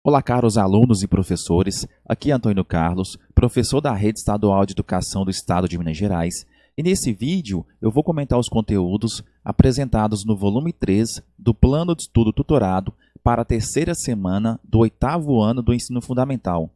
Olá, caros alunos e professores. Aqui é Antônio Carlos, professor da Rede Estadual de Educação do Estado de Minas Gerais. E nesse vídeo eu vou comentar os conteúdos apresentados no volume 3 do Plano de Estudo Tutorado para a terceira semana do 8º ano do Ensino Fundamental.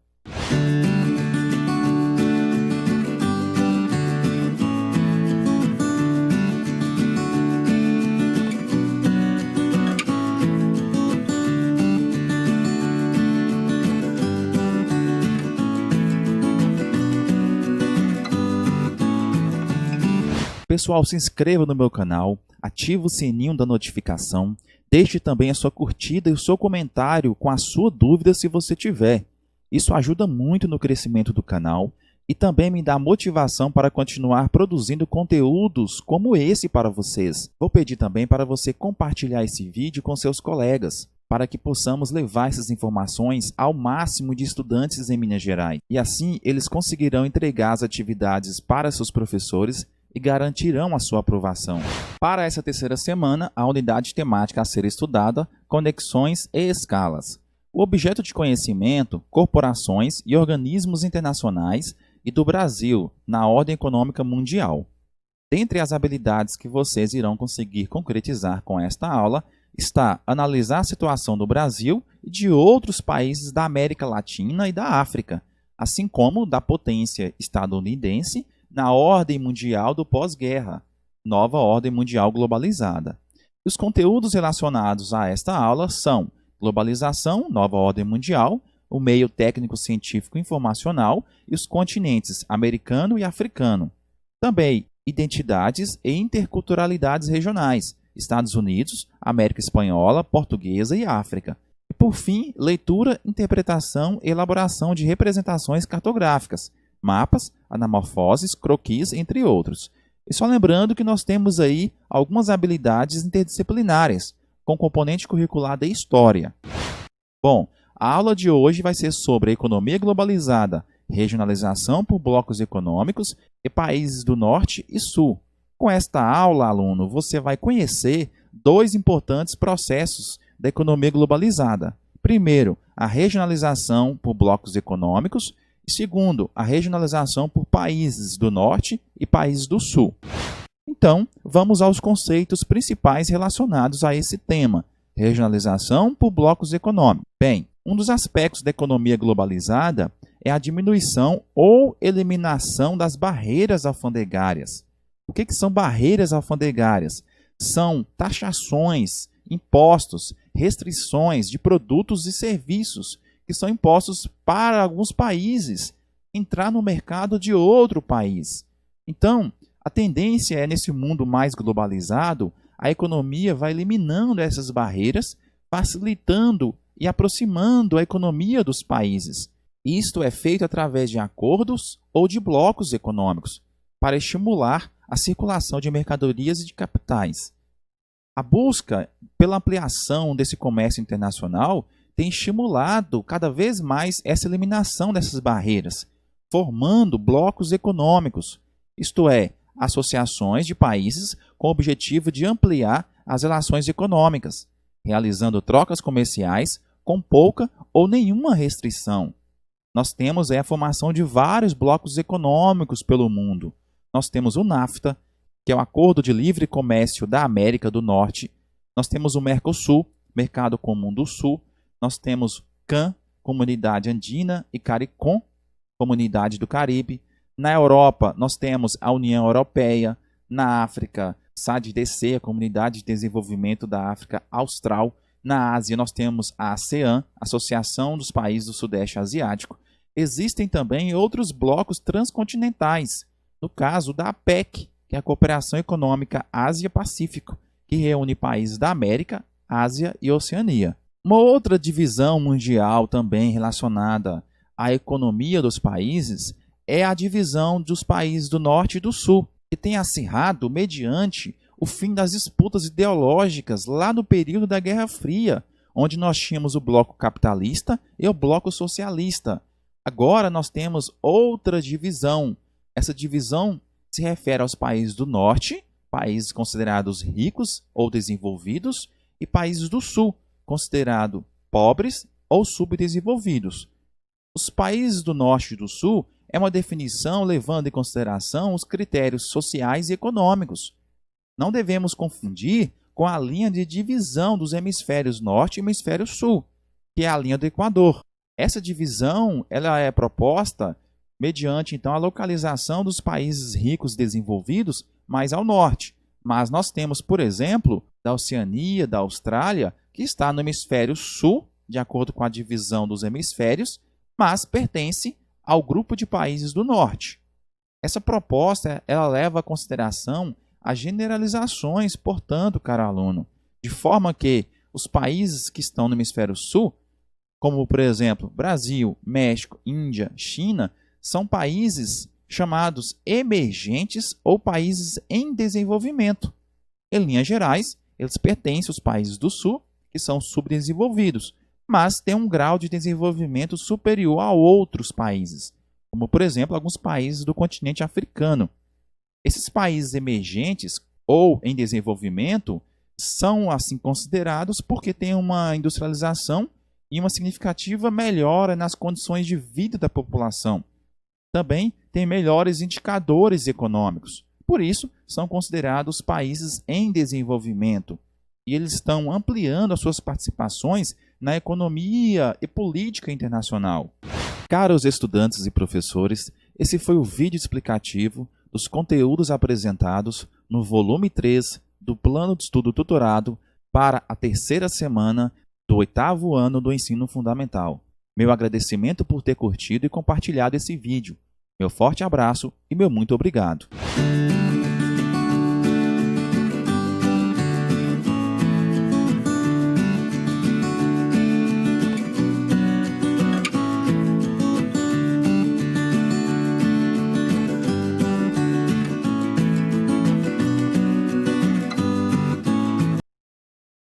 Pessoal, se inscreva no meu canal, ative o sininho da notificação, deixe também a sua curtida e o seu comentário com a sua dúvida se você tiver. Isso ajuda muito no crescimento do canal e também me dá motivação para continuar produzindo conteúdos como esse para vocês. Vou pedir também para você compartilhar esse vídeo com seus colegas, para que possamos levar essas informações ao máximo de estudantes em Minas Gerais. E assim eles conseguirão entregar as atividades para seus professores e garantirão a sua aprovação. Para essa terceira semana, a unidade temática a ser estudada, conexões e escalas. O objeto de conhecimento, corporações e organismos internacionais e do Brasil na ordem econômica mundial. Dentre as habilidades que vocês irão conseguir concretizar com esta aula, está analisar a situação do Brasil e de outros países da América Latina e da África, assim como da potência estadunidense na ordem mundial do pós-guerra, nova ordem mundial globalizada. Os conteúdos relacionados a esta aula são globalização, nova ordem mundial, o meio técnico científico informacional e os continentes americano e africano. Também identidades e interculturalidades regionais, Estados Unidos, América Espanhola, Portuguesa e África. E por fim, leitura, interpretação e elaboração de representações cartográficas, mapas, anamorfoses, croquis, entre outros. E só lembrando que nós temos aí algumas habilidades interdisciplinares, com componente curricular da História. Bom, a aula de hoje vai ser sobre a economia globalizada, regionalização por blocos econômicos e países do Norte e Sul. Com esta aula, aluno, você vai conhecer dois importantes processos da economia globalizada. Primeiro, a regionalização por blocos econômicos, e segundo, a regionalização por países do Norte e países do Sul. Então, vamos aos conceitos principais relacionados a esse tema, regionalização por blocos econômicos. Bem, um dos aspectos da economia globalizada é a diminuição ou eliminação das barreiras alfandegárias. O que são barreiras alfandegárias? São taxações, impostos, restrições de produtos e serviços que são impostos para alguns países entrar no mercado de outro país. Então, a tendência é, nesse mundo mais globalizado, a economia vai eliminando essas barreiras, facilitando e aproximando a economia dos países. Isto é feito através de acordos ou de blocos econômicos, para estimular a circulação de mercadorias e de capitais. A busca pela ampliação desse comércio internacional tem estimulado cada vez mais essa eliminação dessas barreiras, formando blocos econômicos, isto é, associações de países com o objetivo de ampliar as relações econômicas, realizando trocas comerciais com pouca ou nenhuma restrição. Nós temos a formação de vários blocos econômicos pelo mundo. Nós temos o NAFTA, que é o Acordo de Livre Comércio da América do Norte. Nós temos o Mercosul, Mercado Comum do Sul. Nós temos CAN, Comunidade Andina, e CARICOM, Comunidade do Caribe. Na Europa, nós temos a União Europeia. Na África, SADC, a Comunidade de Desenvolvimento da África Austral. Na Ásia, nós temos a ASEAN, Associação dos Países do Sudeste Asiático. Existem também outros blocos transcontinentais, no caso da APEC, que é a Cooperação Econômica Ásia-Pacífico, que reúne países da América, Ásia e Oceania. Uma outra divisão mundial também relacionada à economia dos países é a divisão dos países do Norte e do Sul, que tem acirrado mediante o fim das disputas ideológicas lá no período da Guerra Fria, onde nós tínhamos o bloco capitalista e o bloco socialista. Agora nós temos outra divisão. Essa divisão se refere aos países do Norte, países considerados ricos ou desenvolvidos, e países do Sul, considerados pobres ou subdesenvolvidos. Os países do Norte e do Sul é uma definição levando em consideração os critérios sociais e econômicos. Não devemos confundir com a linha de divisão dos hemisférios Norte e hemisfério Sul, que é a linha do Equador. Essa divisão ela é proposta mediante então a localização dos países ricos desenvolvidos mais ao norte. Mas nós temos, por exemplo, da Oceania, da Austrália, que está no hemisfério sul, de acordo com a divisão dos hemisférios, mas pertence ao grupo de países do norte. Essa proposta ela leva à consideração as generalizações, portanto, caro aluno, de forma que os países que estão no hemisfério sul, como por exemplo Brasil, México, Índia, China, são países chamados emergentes ou países em desenvolvimento. Em linhas gerais, eles pertencem aos países do sul, que são subdesenvolvidos, mas têm um grau de desenvolvimento superior a outros países, como por exemplo alguns países do continente africano. Esses países emergentes ou em desenvolvimento são assim considerados porque têm uma industrialização e uma significativa melhora nas condições de vida da população. Também têm melhores indicadores econômicos. Por isso, são considerados países em desenvolvimento. E eles estão ampliando as suas participações na economia e política internacional. Caros estudantes e professores, esse foi o vídeo explicativo dos conteúdos apresentados no volume 3 do Plano de Estudo Tutorado para a terceira semana do 8º ano do ensino fundamental. Meu agradecimento por ter curtido e compartilhado esse vídeo. Meu forte abraço e meu muito obrigado.